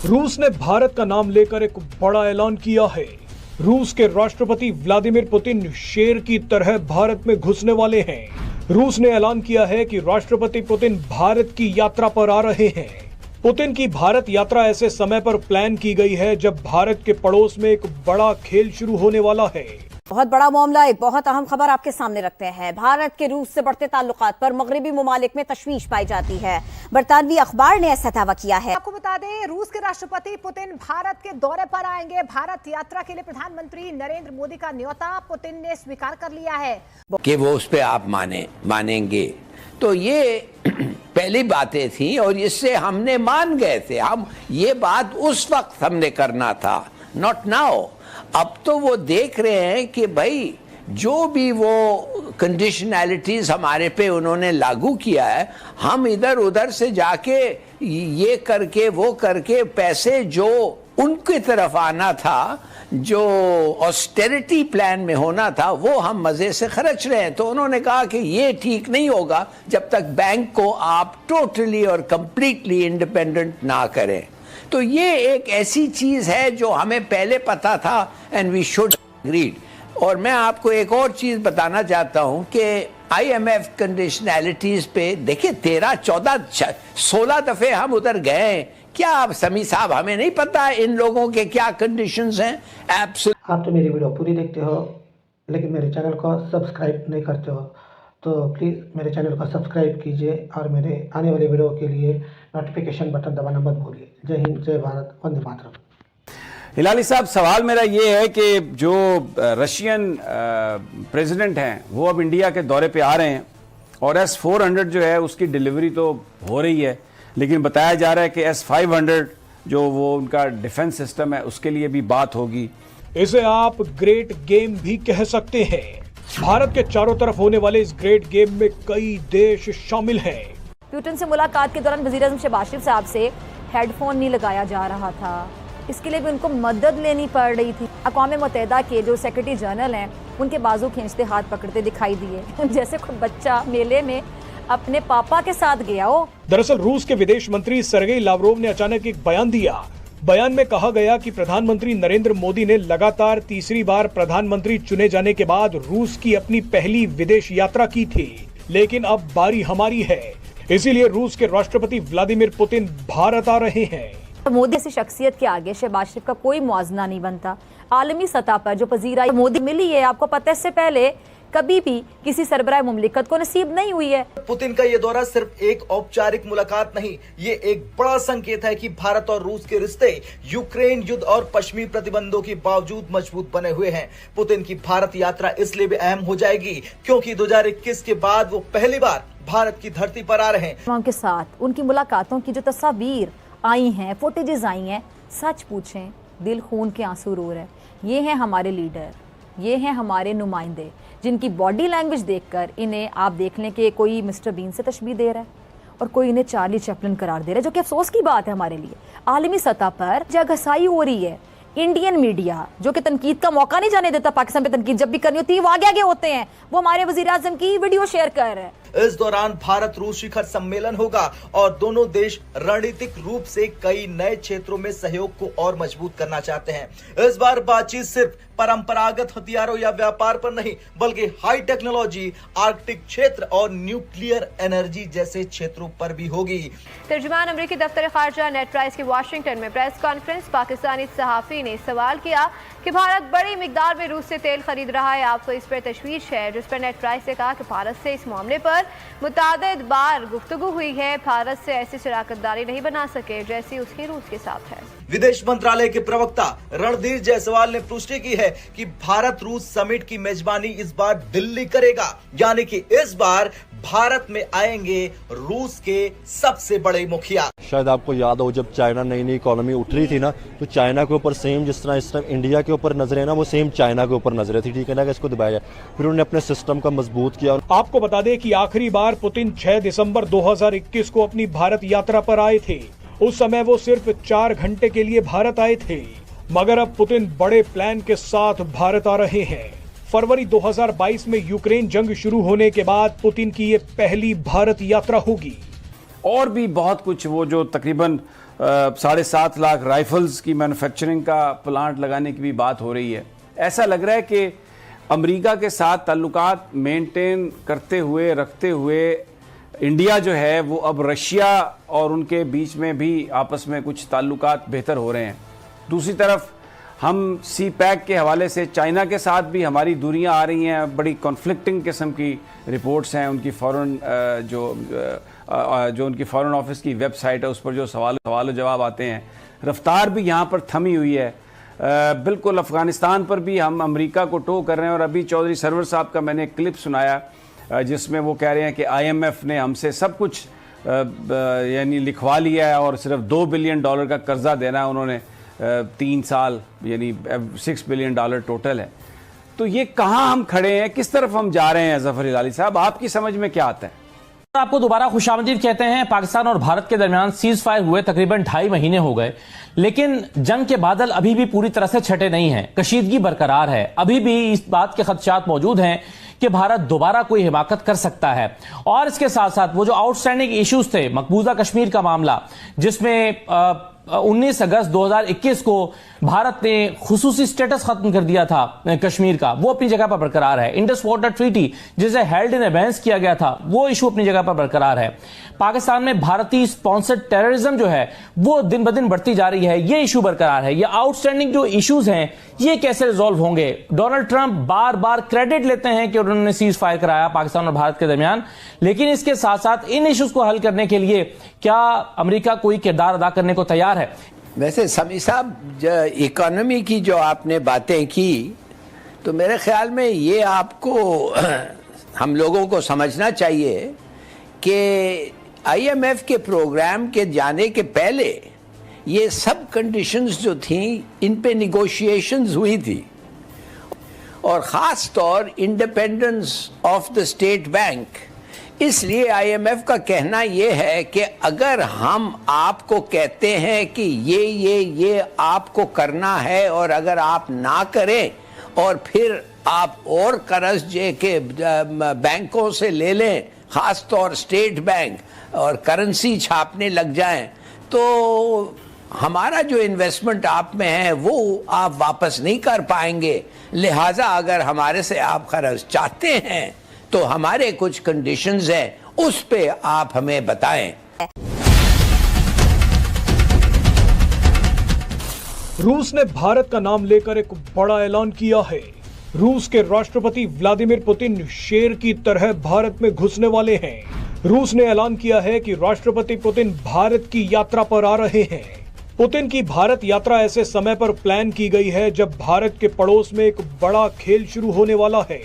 रूस ने भारत का नाम लेकर एक बड़ा ऐलान किया है। रूस के राष्ट्रपति व्लादिमीर पुतिन शेर की तरह भारत में घुसने वाले हैं। रूस ने ऐलान किया है कि राष्ट्रपति पुतिन भारत की यात्रा पर आ रहे हैं। पुतिन की भारत यात्रा ऐसे समय पर प्लान की गई है जब भारत के पड़ोस में एक बड़ा खेल शुरू होने वाला है। बहुत बड़ा मामला, एक बहुत अहम खबर आपके सामने रखते हैं। भारत के रूस से बढ़ते ताल्लुकात पर मगरबी ममालिक में तशवीश पाई जाती है। बरतानवी अखबार ने ऐसा दावा किया है। आपको बता दें, रूस के राष्ट्रपति पुतिन भारत के दौरे पर आएंगे। भारत यात्रा के लिए प्रधानमंत्री नरेंद्र मोदी का न्योता पुतिन ने स्वीकार कर लिया है कि वो उस पे आप मानेंगे। तो ये पहली बातें थी और इससे हमने मान गए थे। हम ये बात उस वक्त हमने करना था, नॉट नाउ। अब तो वो देख रहे हैं कि भाई जो भी वो कंडीशनैलिटीज हमारे पे उन्होंने लागू किया है, हम इधर उधर से जाके ये करके वो करके पैसे जो उनकी तरफ आना था, जो ऑस्टेरिटी प्लान में होना था, वो हम मजे से खर्च रहे हैं। तो उन्होंने कहा कि ये ठीक नहीं होगा जब तक बैंक को आप टोटली और कंप्लीटली इंडिपेंडेंट ना करें। तो ये एक ऐसी चीज है जो हमें पहले पता था एंड वी शुड एग्रीड। और मैं आपको एक और चीज बताना चाहता हूं कि IMF कंडीशनैलिटीज पे देखिए 13, 14, 16 दफे हम उधर गए। क्या आप समी साहब, हमें नहीं पता इन लोगों के क्या कंडीशंस हैं? एब्सोल्युटली। आप तो मेरी वीडियो पूरी देखते हो लेकिन मेरे चैनल को सब्सक्राइब नहीं करते हो, तो प्लीज़ मेरे चैनल को सब्सक्राइब कीजिए और मेरे आने वाले वीडियो के लिए नोटिफिकेशन बटन दबाना मत भूलिए। जय हिंद, जय भारत, वंदे मातरम। हिलाली साहब, सवाल मेरा ये है कि जो रशियन प्रेसिडेंट हैं वो अब इंडिया के दौरे पे आ रहे हैं और S-400 जो है उसकी डिलीवरी तो हो रही है, लेकिन बताया जा रहा है कि S-500 जो वो उनका डिफेंस सिस्टम है उसके लिए भी बात होगी। इसे आप ग्रेट गेम भी कह सकते हैं। भारत के चारों तरफ होने वाले इस ग्रेट गेम में कई देश शामिल हैं। पुतिन से मुलाकात के दौरान वजीर आज़म शहबाज शरीफ साहब से हेडफोन नहीं लगाया जा रहा था, इसके लिए भी उनको मदद लेनी पड़ रही थी। अक़वाम मुत्तहिदा के जो सेक्रेटरी जनरल हैं उनके बाजू खींचते हाथ पकड़ते दिखाई दिए, जैसे कोई बच्चा मेले में अपने पापा के साथ गया हो। दरअसल रूस के विदेश मंत्री सर्गेई लावरोव ने अचानक एक बयान दिया। बयान में कहा गया कि प्रधानमंत्री नरेंद्र मोदी ने लगातार तीसरी बार प्रधानमंत्री चुने जाने के बाद रूस की अपनी पहली विदेश यात्रा की थी, लेकिन अब बारी हमारी है, इसीलिए रूस के राष्ट्रपति व्लादिमीर पुतिन भारत आ रहे हैं। मोदी ऐसी शख्सियत के आगे शहबाज शरीफ का कोई मुआवजा नहीं बनता। आलमी सतह पर जो पजीरा मोदी मिली है, आपको पता है इससे पहले कभी भी किसी सरबराह मुमलिकत को नसीब नहीं हुई है। पुतिन का ये दौरा सिर्फ एक औपचारिक मुलाकात नहीं, ये एक बड़ा संकेत है कि भारत और रूस के रिश्ते यूक्रेन युद्ध और पश्चिमी प्रतिबंधों के बावजूद मजबूत बने हुए हैं। पुतिन की भारत यात्रा इसलिए भी अहम हो जाएगी क्योंकि 2021 के बाद वो पहली बार भारत की धरती पर आ रहे हैं। उनके साथ उनकी मुलाकातों की जो तस्वीर आई हैं, फुटेजेस आई हैं, सच पूछें दिल खून के आंसू रो रहे हैं। ये हैं हमारे लीडर, ये हैं हमारे नुमाइंदे, जिनकी बॉडी लैंग्वेज देखकर इन्हें आप देख लें कि कोई मिस्टर बीन से तशबीह दे रहा है और कोई इन्हें चार्ली चैपलिन करार दे रहा है, जो कि अफसोस की बात है हमारे लिए। आलमी सतह पर जगहसाई हो रही है। इंडियन मीडिया जो कि तनकीद का मौका नहीं जाने देता, पाकिस्तान पे तनकीद जब भी करनी होती है वो आगे आगे होते हैं, वो हमारे वजीर आज़म की वीडियो शेयर कर रहे हैं। इस दौरान भारत रूस शिखर सम्मेलन होगा और दोनों देश रणनीतिक रूप से कई नए क्षेत्रों में सहयोग को और मजबूत करना चाहते हैं। इस बार बातचीत सिर्फ परंपरागत हथियारों या व्यापार पर नहीं, बल्कि हाई टेक्नोलॉजी, आर्कटिक क्षेत्र और न्यूक्लियर एनर्जी जैसे क्षेत्रों पर भी होगी। तर्जुमान अमरीकी दफ्तर खारजा नेड प्राइस की वाशिंगटन में प्रेस कॉन्फ्रेंस। पाकिस्तानी सहाफी ने सवाल किया कि भारत बड़ी मिकदार में रूस से तेल खरीद रहा है, आपको इस पर तशवीश है, जिस पर नेड प्राइस ने कहा कि भारत से इस मामले पर मुतादिद बार गुफ्तगू हुई है, भारत से ऐसी शराकतदारी नहीं बना सके जैसी उसकी रूस के साथ है। विदेश मंत्रालय के प्रवक्ता रणधीर जायसवाल ने पुष्टि की है कि भारत रूस समिट की मेजबानी इस बार दिल्ली करेगा, यानी कि इस बार भारत में आएंगे रूस के सबसे बड़े मुखिया। शायद आपको याद हो जब चाइना नई नई इकोनॉमी उठ रही थी ना, तो चाइना के ऊपर सेम जिस तरह इस टाइम इंडिया के ऊपर नजरें ना, वो सेम चाइना के ऊपर नजरें थी, ठीक है ना, कि इसको दबाया जाए। फिर उन्होंने अपने सिस्टम का मजबूत किया। आपको बता दें कि आखिरी बार पुतिन 6 दिसंबर 2021 को अपनी भारत यात्रा पर आए थे। उस समय वो सिर्फ 4 घंटे के लिए भारत आए थे, मगर अब पुतिन बड़े प्लान के साथ भारत आ रहे हैं। फरवरी 2022 में यूक्रेन जंग शुरू होने के बाद पुतिन की ये पहली भारत यात्रा होगी। और भी बहुत कुछ वो जो तकरीबन 7.5 लाख राइफल्स की मैन्युफैक्चरिंग का प्लांट लगाने की भी बात हो रही है। ऐसा लग रहा है कि अमेरिका के साथ ताल्लुकात मेंटेन करते हुए रखते हुए इंडिया जो है वो अब रशिया और उनके बीच में भी आपस में कुछ ताल्लुकात बेहतर हो रहे हैं। दूसरी तरफ हम सी पैक के हवाले से चाइना के साथ भी हमारी दूरियां आ रही हैं, बड़ी कॉन्फ्लिक्टिंग किस्म की रिपोर्ट्स हैं। उनकी फ़ॉरेन जो उनकी फ़ॉरेन ऑफिस की वेबसाइट है उस पर जो सवाल जवाब आते हैं, रफ्तार भी यहाँ पर थमी हुई है। बिल्कुल अफ़गानिस्तान पर भी हम अमेरिका को टो कर रहे हैं। और अभी चौधरी सरवर साहब का मैंने क्लिप सुनाया जिसमें वो कह रहे हैं कि IMF ने हमसे सब कुछ यानी लिखवा लिया है और सिर्फ $2 बिलियन का कर्जा देना है उन्होंने 3 साल, यानी $6 बिलियन टोटल है। तो ये कहाँ हम खड़े हैं, किस तरफ हम जा रहे हैं? ज़फ़र हिलाली साहब, आपकी समझ में क्या आता है? आपको दोबारा खुशामदीद कहते हैं। पाकिस्तान और भारत के दरमियान सीज फायर हुए तकरीबन 2.5 महीने हो गए, लेकिन जंग के बादल अभी भी पूरी तरह से छटे नहीं हैं। कशीदगी बरकरार है। अभी भी इस बात के खदशात मौजूद हैं कि भारत दोबारा कोई हिमाकत कर सकता है। और इसके साथ साथ वो जो आउटस्टैंडिंग इश्यूज थे, मकबूजा कश्मीर का मामला जिसमें 19 अगस्त 2021 को भारत ने खुसूसी स्टेटस खत्म कर दिया था कश्मीर का, वो अपनी जगह पर बरकरार है। इंडस वाटर ट्रीटी जिसे हेल्ड इन एबेंस किया गया था, वो इशू अपनी जगह पर बरकरार है। पाकिस्तान में भारतीय स्पॉन्सर्ड टेररिज्म जो है वो दिन ब दिन बढ़ती जा रही है, ये इशू बरकरार है। ये आउटस्टैंडिंग जो इश्यूज हैं ये कैसे रिजॉल्व होंगे? डोनाल्ड ट्रंप बार बार क्रेडिट लेते हैं कि उन्होंने सीज फायर कराया पाकिस्तान और भारत के दरमियान, लेकिन इसके साथ साथ इन इश्यूज को हल करने के लिए क्या अमेरिका कोई किरदार अदा करने को तैयार है? वैसे समी साहब, इकोनॉमी की जो आपने बातें की, तो मेरे ख्याल में ये आपको हम लोगों को समझना चाहिए कि IMF के प्रोग्राम के जाने के पहले ये सब कंडीशंस जो थी इन पे निगोशिएशंस हुई थी। और ख़ास तौर independence of the state bank, इसलिए IMF का कहना ये है कि अगर हम आपको कहते हैं कि ये आपको करना है और अगर आप ना करें और फिर आप और कर्ज के बैंकों से ले लें, ख़ास तौर स्टेट बैंक, और करेंसी छापने लग जाएं, तो हमारा जो इन्वेस्टमेंट आप में है वो आप वापस नहीं कर पाएंगे। लिहाजा अगर हमारे से आप कर्ज चाहते हैं तो हमारे कुछ कंडीशंस हैं, उस पे आप हमें बताएं। रूस ने भारत का नाम लेकर एक बड़ा ऐलान किया है। रूस के राष्ट्रपति व्लादिमीर पुतिन शेर की तरह भारत में घुसने वाले हैं। रूस ने ऐलान किया है कि राष्ट्रपति पुतिन भारत की यात्रा पर आ रहे हैं। पुतिन की भारत यात्रा ऐसे समय पर प्लान की गई है जब भारत के पड़ोस में एक बड़ा खेल शुरू होने वाला है।